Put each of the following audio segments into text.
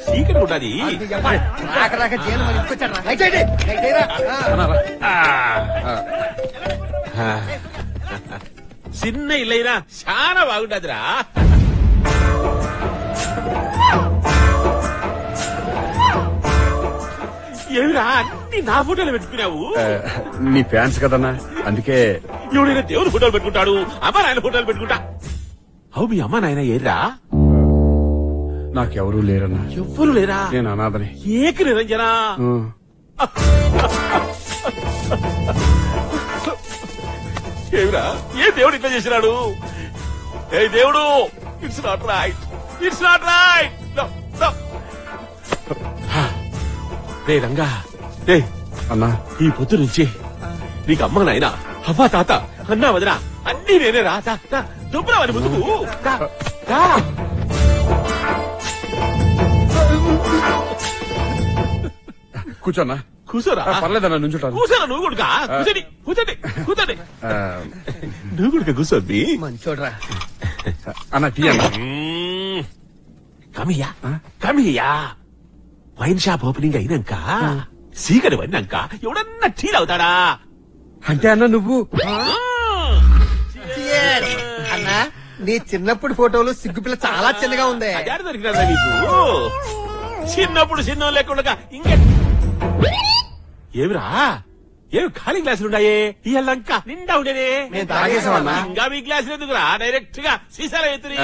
చీకటి ఉంటది. చిన్న ఇల్లైనా చాలా బాగుంటదిరా. ఏమిరా అన్ని నా ఫోటోలు పెట్టుకున్నావు? నీ ఫ్యాన్స్ కదన్నా, అందుకే. ఎవడైనా దేవుని ఫోటోలు పెట్టుకుంటాడు, అమ్మ నాయన ఫోటోలు పెట్టుకుంటా. అవు మీ అమ్మ నాయన ఏర్రా? నాకెవరూ లేరన్నా. ఎవ్వరు లేరా? నేను అనాథని. ఏక నిరంజనా. ఏమిరా ఏ దేవుడు ఇట్లా చేసినాడు? ఏ దేవుడు, it's not right, it's not right. రే రంగా, రే అన్నా, ఈ పొద్దు నుంచి నీకు అమ్మ నాయన అవ్వ తాత అన్నా వదిన అన్ని నేనే రా. దుబ్బరావని ముందుకు కూర్చోన్నా. కూర్చోరా. పర్లేదన్నా, నుంచుంటాను. కూర్చోరా నువ్వు కూడా. కూర్చోండి కూర్చోండి కూర్చోండి. నువ్వు కూడా కూర్చోండి. మంచోడ్రా అన్నా. టీ అన్నా. Come here come here. Wine shop opening అయినాక సీకటి పడినాక ఎవడన్నా టీ తాగుతాడా? అంటే అన్న నువ్వు అన్నా, నీ చిన్నప్పుడు ఫోటోలు సిగ్గుపిల్ల చాలా చిన్నగా ఉంది. దొరికినా నీకు? చిన్నప్పుడు చిన్న లేకుండా ఇంకా ఏమిరా? ఏమి ఖాళీ గ్లాసులు ఉన్నాయే? ఇయ్యాలంక నిండా ఉండేనే. నేను తాగేసామన్నా. ఇంకా మీ గ్లాసులు ఎందుకురా? డైరెక్ట్ గా సీసాలు ఎత్తుని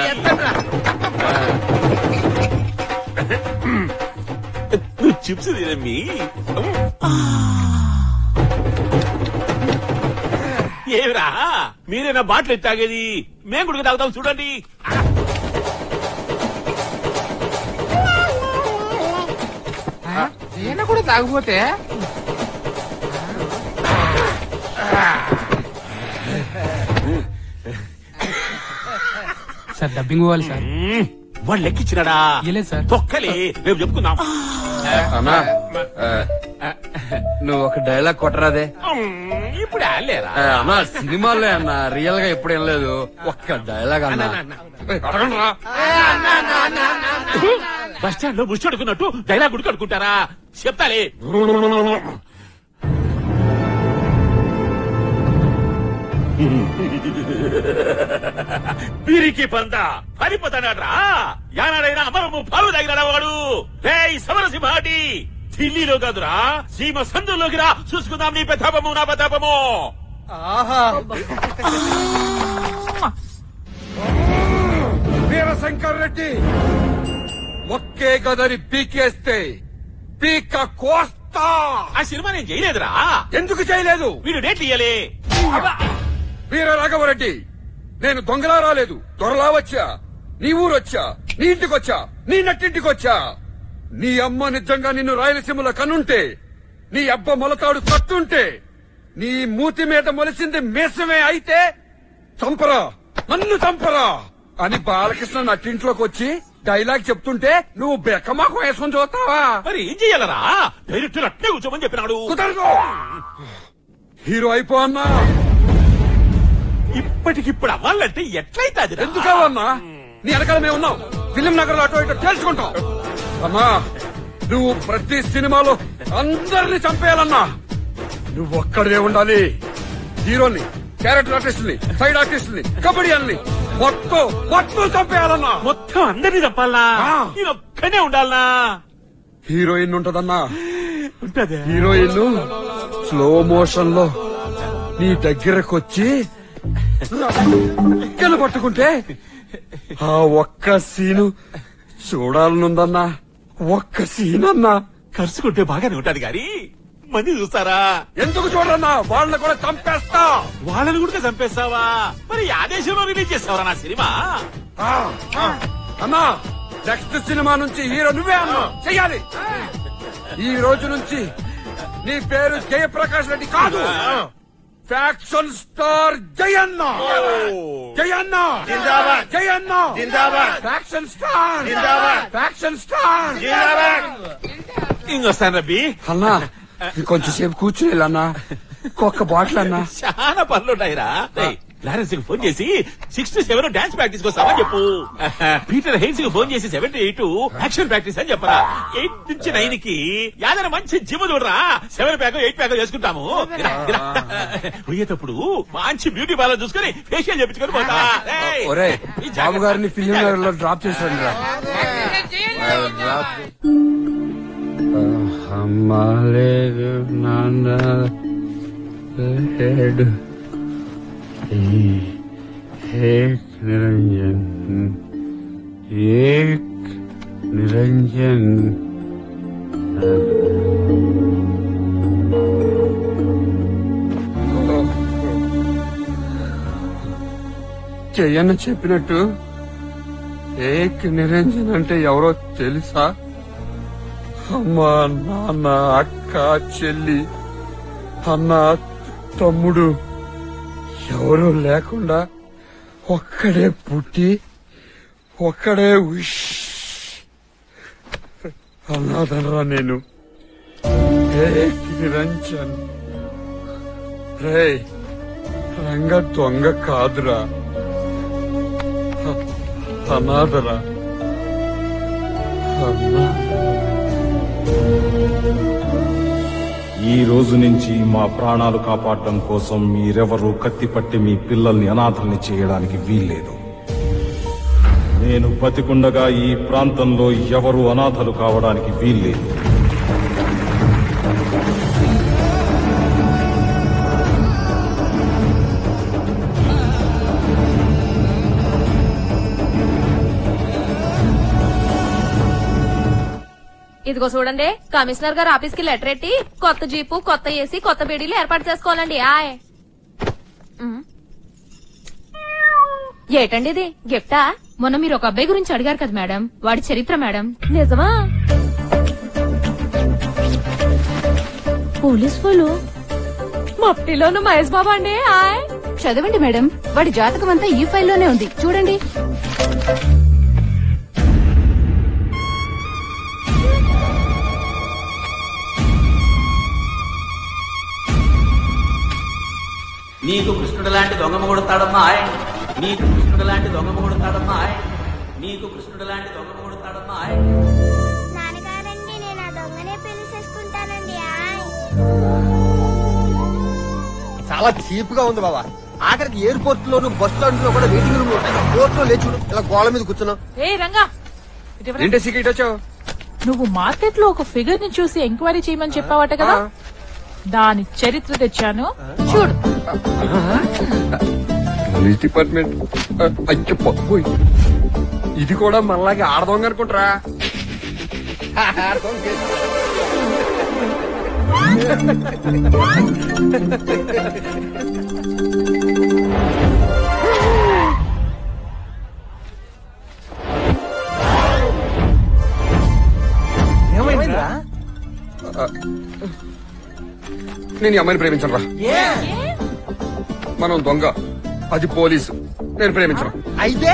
నువ్వు చిప్స్ తినమ్మి. ఏమిరా మీరేనా బాటిల్ ఎత్తి తాగేది? మేము కూడా తాగుతాం చూడండి. నేను కూడా తాగిపోతే సార్ డబ్బింగ్ ఇవ్వాలి సార్. వాళ్ళు లెక్కిచ్చినాడా? ఇవ్వలేదు సార్. తొక్కలే, రేపు చెప్పుకుందాం. అన్నా, నువ్వు ఒక డైలాగ్ కొట్టరాదే? ఇప్పుడు ఆలేరా అన్నా, సినిమాలే అన్నా, రియల్ గా ఎప్పుడు ఏం లేదు. ఒక్క డైలాగ్ అన్నా. బస్ స్టాండ్ లో ముష్టి అడుకున్నట్టు డైలాగ్ గుడికి అడుకుంటారా? చెప్తాలే. పిరికి పంద పడిపోతాడా? యానాడైనా అమరము పాలు తాగినాడా వాడు? సమరసింహాటి ఢిల్లీలో కాదురా, సీమ సందులోకి రా, చూసుకుందాం నీ ప్రతాపము నా ప్రతాపము. వీరశంకర్ రెడ్డి ఒకే గదని పీకేస్తే పీక కోస్తా. ఆ సినిమా నేను చేయలేదురా. ఎందుకు చేయలేదు? వీడు డేట్లు ఇయ్యలే. వీర రాఘవరెడ్డి, నేను దొంగలా రాలేదు, దొరలా వచ్చా. నీ ఊరొచ్చా, నీ ఇంటికొచ్చా, నీ నట్టింటికొచ్చా. నీ అమ్మ నిజంగా నిన్ను రాయలసీమలో కనుంటే, నీ అబ్బ మొలతాడు కట్టుంటే, నీ మూతి మీద మొలిసింది మేసమే అయితే చంపరా, నన్ను చంపరా అని బాలకృష్ణ నట్టింట్లోకి వచ్చి డైలాగ్ చెప్తుంటే నువ్వు బెక్కమాకు వేసుకొని చూస్తావా? మరి ఏం చెయ్యాలరా? డైరెక్టర్ అట్నే కూర్చోమని చెప్పినాడు. కుదరదు. హీరో అయిపో అన్నా. ఇప్పటికిప్పుడు అవ్వాలంటే ఎట్లయితే ఎందుకన్నా? నీ వెనకాల మేము ఉన్నాం. ఫిలిం నగర్ లో అటో ఇటో తెలుసుకుంటాం. అన్నా, నువ్వు ప్రతి సినిమాలో అందరినీ చంపేయాలన్నా. నువ్వు ఒక్కడే ఉండాలి. హీరోని, క్యారెక్టర్ ఆర్టిస్టుని, సైడ్ ఆర్టిస్టుని, కబడ్డీ అన్ని మొత్తం చంపేయాలన్నా. మొత్తం అందరినీ చంపాలనా? నేను ఒక్కనే ఉండాలనా? హీరోయిన్ ఉంటదన్నా. ఉంటది. హీరోయిన్ స్లో మోషన్ లో నీ దగ్గరకొచ్చి పట్టుకుంటే ఆ ఒక్క సీను చూడాలనుందన్నా. ఒక్క సీన్ అన్నా. కరుచుకుంటే బాగానే ఉంటది గాని మంది చూస్తారా? ఎందుకు చూడన్నా? వాళ్ళని కూడా చంపేస్తా. వాళ్ళని కూడా చంపేస్తావా? మరి ఆ దేశంలో రిలీజ్ చేస్తావరా నా సినిమా? అన్నా, నెక్స్ట్ సినిమా నుంచి హీరో నువ్వే అన్నా చెయ్యాలి. ఈ రోజు నుంచి నీ పేరు జయప్రకాష్ రెడ్డి కాదు, ఫ్యాక్షన్ స్టార్ జయన్న. జయన్న జిందాబాద్, జయన్న జిందాబాద్, ఫ్యాక్షన్ స్టార్ జిందాబాద్, ఫ్యాక్షన్ స్టార్ జిందాబాద్. ఇంకొస్తాను రబ్బి. అన్నా, కొంచెం సేపు కూర్చుని అన్నా. ఒక్క బాటిల్ అన్నా. చాలా పనులుంటాయిరా. లారెన్స్ కి ఫోన్ చేసి 6 to 7 డాన్స్ ప్రాక్టీస్ వస్తామని చెప్పు. పీటర్ హెయిన్స్ కి ఫోన్ చేసి 7 to 8 యాక్షన్ ప్రాక్టీస్ అని చెప్పరా. 8 నుంచి 9 కి యాదన మంచి జిమ్ చూడరా. 7 ప్యాక్ 8 ప్యాక్ చేసుకుంటాము. పోయేటప్పుడు మంచి బ్యూటీ పార్లర్ చూసుకుని ఫేషియల్ చేపించుకొని పోతా. బాబు గారిని ఫిలిం లో డ్రాప్ చేశాను రా. అమ్మా లేదు నాన్న లేడు. ఏక్ నిరంజన్ ఏక్ నిరంజన్. చెయ్యన్న చెప్పినట్టు ఏక్ నిరంజన్ అంటే ఎవరో తెలుసా? అమ్మా నాన్న అక్క చెల్లి అన్న తమ్ముడు ఎవరూ లేకుండా ఒక్కడే పుట్టి ఒక్కడే అన్నాదనరా నేను. ఏక్ నిరంజన్ రే రంగ దొంగ కాదురా, అనాథరా. ఈ రోజు నుంచి మా ప్రాణాలు కాపాడడం కోసం మీరెవరూ కత్తిపట్టి మీ పిల్లల్ని అనాథల్ని చేయడానికి వీల్లేదు. నేను బతికుండగా ఈ ప్రాంతంలో ఎవరూ అనాథలు కావడానికి వీల్లేదు. ఇదిగో చూడండి, కమిషనర్ గారు ఆఫీస్ కి లెటర్ ఎట్టి కొత్త జీపు కొత్త ఏసీ కొత్త బీడీలు ఏర్పాటు చేసుకోవాలండి. ఏటండి ఇది గిఫ్టా? మొన్న మీరు ఒక అబ్బాయి గురించి అడిగారు కదా మేడం, వాడి చరిత్ర మేడం. నిజమా? పోలీస్ వాళ్ళు మట్టిలోను మహేష్ బాబా అండి. చదవండి మేడం, వాడి జాతకం అంతా ఈ ఫైల్లోనే ఉంది, చూడండి. నీకు కృష్ణుడు లాంటి దొంగ కొడతాడమ్మా. నీకు కృష్ణుడు లాంటి దొంగ కొడతాడమ్మా. నీకు కృష్ణుడు లాంటి దొంగ కొడతాడమ్మా. నాన్నగారండి, నేను ఆ దొంగనే పెళ్లి చేసుకుంటానండి. చాలా చీప్ గా ఉంది బాబా. ఆఖరికి ఎయిర్పోర్ట్ లోను బస్ స్టాండ్ లో కూడా వెయిటింగ్ రూమ్ ఉంటాయి. కోర్ట్ లో లేచు ఇలా గోళ మీద కూర్చున్నాం. ఏ రంగా, ఏంటి సీక్రెట్ వచ్చావు? నువ్వు మార్కెట్ లో ఒక ఫిగర్ ని చూసి ఎంక్వైరీ చేయమని చెప్పావట కదా, దాని చరిత్ర తెచ్చాను చూడు. పోలీస్ డిపార్ట్మెంట్ అయ్యో పప్పోయ్, ఇది కూడా మనలాగే ఆడదొంగ అనుకుంటారా? ఏమైందా? నేను ఈ అమ్మాయిని ప్రేమించను రా. మనం దొంగ, అది పోలీసు. నేను ప్రేమించను. అయితే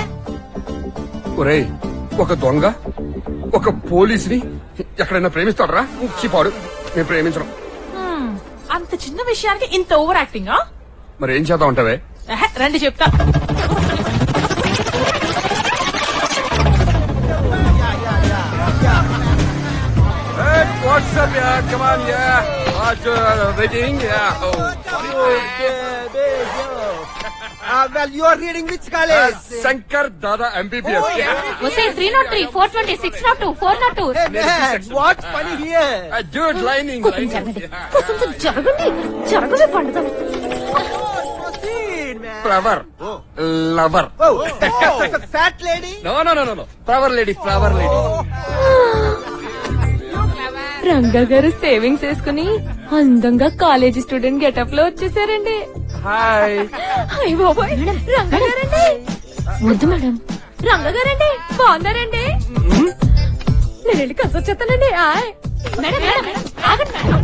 ఒరేయ్, ఒక దొంగ ఒక పోలీసుని ఎక్కడైనా ప్రేమిస్తాడరా? చిపాడు. నేను ప్రేమించను. అంత చిన్న విషయానికి ఇంత ఓవర్ యాక్టింగ్. మరి ఏం చేద్దాం అంటావే? రండి చెప్తా. What's up, yeah? Come on, yeah. Waiting, yeah. well, you are reading which college? Shankar Dada MBBS. వస్తే 303, 420, 602, 402. Hey man, what's funny here? Dude, lining. జరగండి జరగండి పండుగ. Proceed, man. Flower. Lover. Oh, that's a fat lady? No. Flower lady. Ranga గారు savings వేసుకుని అందంగా college student getup లో వచ్చేసారండి. Hi. Hi బాబాయ్, రంగా గారండి. వద్దు మేడం. రంగా గారండి, బాగున్నారండి? నేను వెళ్ళి కలిసి వచ్చేస్తానండి. మేడం ఆగండి మేడం.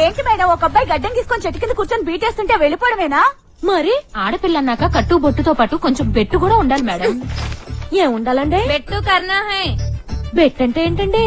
ఏంటి మేడం, ఒక అబ్బాయి గడ్డం తీసుకొని చెట్టు కింద కూర్చొని బీటేస్తుంటే వెళ్ళిపోవడమేనా? మరి ఆడపిల్ల అన్నాక కట్టు బొట్టుతో పాటు కొంచెం బెట్టు కూడా ఉండాలి మేడం. ఏం ఉండాలండి? బెట్టు కర్నా హై. బెట్ అంటే ఏంటండి?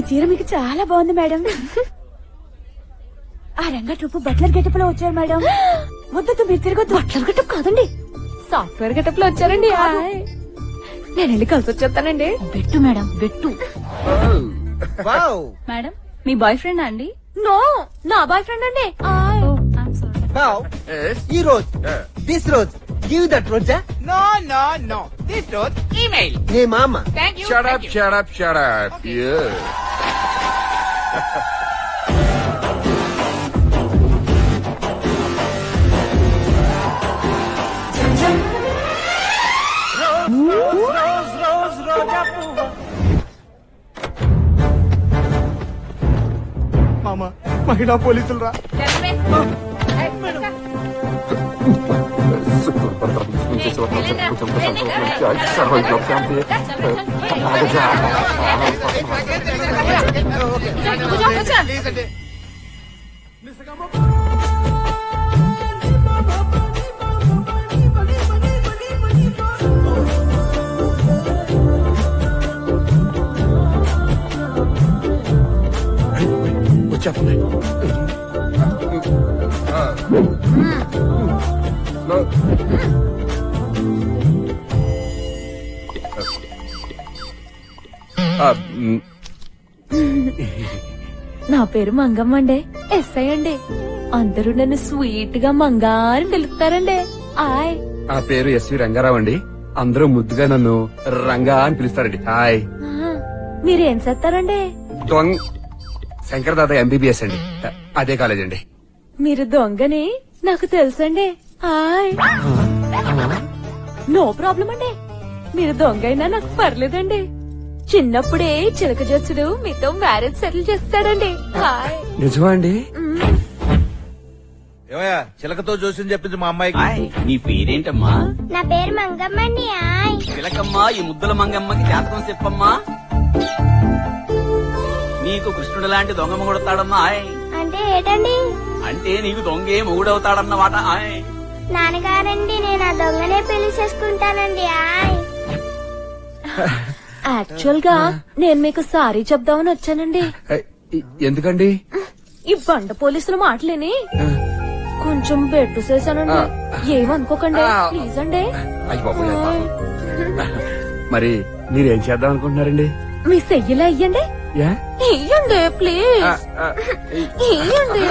చీర మీకు చాలా బాగుంది మేడం. ఆ రంగా ట్రూప్ బట్లర్ గెటప్ లో వచ్చారు మేడం. వద్దొద్దు, మీరు తిరగొద్దు. బట్లర్ గెటప్ కాదండి, సాఫ్ట్వేర్ గెటప్ లో వచ్చారండి. హాయ్. నేను వెళ్ళి కలిసి వచ్చేస్తానండి. బెట్టు మేడం, బెట్టు. వావ్ మేడం, మీ బాయ్ ఫ్రెండ్ అండి? నో, నా బాయ్ ఫ్రెండ్ అండి. హాయ్. వావ్ ఈ రోజు దిస్ రోజు గివ్ దట్ రోజా. No no no, this rose email. నీ మామ thank you. Shut up, shut up, shut up. Yeah. మామ మహిళా పోలీసులు రా. వచ్చేస్తున్నాయి. నా పేరు మంగమ్మ అండి, ఎస్ఐ అండి. అందరూ నన్ను స్వీట్ గా మంగారు పిలుస్తారండి. హాయ్. ఆ పేరు ఎస్వి రంగారావు అండి. అందరూ ముద్దుగా నన్ను రంగా అని పిలుస్తారండి. హాయ్. మీరేం చేస్తారండి? దొంగ శంకర్ దాదా ఎంబీబీఎస్ అండి. అదే కాలేజ్ అండి. మీరు దొంగని నాకు తెలుసండి. హాయ్. నో ప్రాబ్లం అండి, మీరు దొంగ అయినా నాకు పర్లేదండి. చిన్నప్పుడే చిలక జచ్చుడు మీతో మ్యారేజ్ సెటిల్ చేస్తాడండి. హాయ్. నిజమా అండి? ఏమయ్యా చిలకతో జోస్యం చెప్పింది మా అమ్మాయికి. హాయ్, నీ పేరేంటమ్మా? నా పేరు మంగమ్మ అండి. హాయ్. చిలకమ్మా, ఈ ముద్దుల మంగమ్మకి జాతకం చెప్పమ్మా. నీకు కృష్ణుడు లాంటి దొంగ మొగుడతాడమ్మా. హాయ్. అంటే ఏటండి? అంటే నీకు దొంగే మొగుడవుతాడన్నమాట. హాయ్. నాన్నగారండి నేను ఆ దొంగనే పెళ్లి చేసుకుంటానండి. హాయ్. యాక్చువల్ గా నేను మీకు సారీ చెప్దామని వచ్చానండి. ఎందుకండి? ఈ బండ పోలీసుల మాటలేని కొంచెం బెట్టు చేశానండి. ఏమనుకోకండి ప్లీజ్ అండి. అయ్య బాబోయ్, అయ్య బాబోయ్. మరి మీరేం చేద్దాం అనుకుంటున్నారండి? మీ సెయ్యలా ఇయ్యండి. యా? ఇయ్యండి ప్లీజ్, ఇయ్యండి.